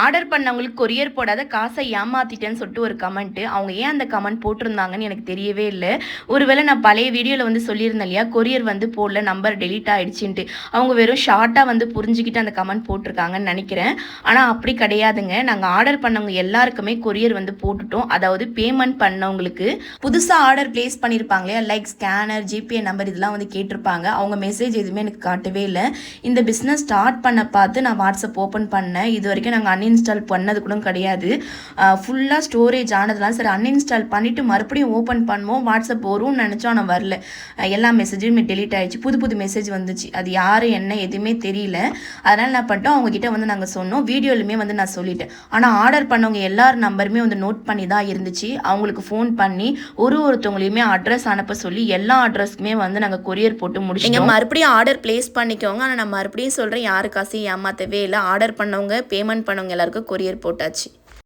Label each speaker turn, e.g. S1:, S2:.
S1: Order பண்ணவங்களுக்கு courier போடாத காசை ஏமாத்திட்டேன்னு சொல்லிட்டு ஒரு கமெண்ட். அவங்க ஏன் அந்த கமெண்ட் போட்டிருந்தாங்கன்னு எனக்கு தெரியவே இல்லை. ஒருவேளை நான் பழைய வீடியோவில் வந்து சொல்லியிருந்தேன் இல்லையா, கொரியர் வந்து போடல, நம்பர் டெலீட் ஆயிடுச்சுன்ட்டு. அவங்க வெறும் ஷார்ட்டாக வந்து புரிஞ்சுக்கிட்டு அந்த கமெண்ட் போட்டிருக்காங்கன்னு நினைக்கிறேன். ஆனால் அப்படி கிடையாதுங்க. நாங்கள் ஆர்டர் பண்ணவங்க எல்லாருக்குமே கொரியர் வந்து போட்டுட்டோம். அதாவது பேமெண்ட் பண்ணவங்களுக்கு புதுசாக ஆர்டர் பிளேஸ் பண்ணியிருப்பாங்க இல்லையா, லைக் ஸ்கேனர், ஜிபே நம்பர் இதெல்லாம் வந்து கேட்டிருப்பாங்க. அவங்க மெசேஜ் எதுவுமே எனக்கு காட்டவே இல்லை. இந்த பிஸ்னஸ் ஸ்டார்ட் பண்ண பார்த்து நான் வாட்ஸ்அப் ஓப்பன் பண்ணேன். இது வரைக்கும் நாங்கள் அன்இன்ஸ்டால் பண்ணது கூட கிடையாது. ஃபுல்லாக ஸ்டோரேஜ் ஆனதுலாம் சரி அன்இன்ஸ்டால் பண்ணிவிட்டு மறுபடியும் ஓப்பன் பண்ணுவோம், வாட்ஸ்அப் வரும்னு நினச்சோம். ஆனால் வரல. எல்லா மெசேஜுமே டெலீட் ஆகிடுச்சு. புது புது மெசேஜ் வந்துச்சு. அது யார் என்ன எதுவுமே தெரியல. அதனால் என்ன பண்ணிட்டோம், அவங்ககிட்ட வந்து நாங்கள் சொன்னோம். வீடியோலுமே வந்து நான் சொல்லிட்டேன். ஆனால் ஆர்டர் பண்ணவங்க எல்லார் நம்பருமே வந்து நோட் பண்ணி தான் இருந்துச்சு. அவங்களுக்கு ஃபோன் பண்ணி ஒருத்தவங்களையுமே அட்ரஸ் அனுப்ப சொல்லி எல்லா அட்ரஸ்க்குமே வந்து நாங்கள் கொரியர் போட்டு முடிச்சிட்டோம். நீங்கள் மறுபடியும் ஆர்டர் பிளேஸ் பண்ணிக்கோங்க. ஆனால் நான் மறுபடியும் சொல்கிறேன், யாரு காசையும் ஏமாற்றவே இல்லை. ஆர்டர் பண்ணவங்க பேமெண்ட் பண்ணவங்க எல்லாருக்கும் கொரியர் போட்டாச்சு.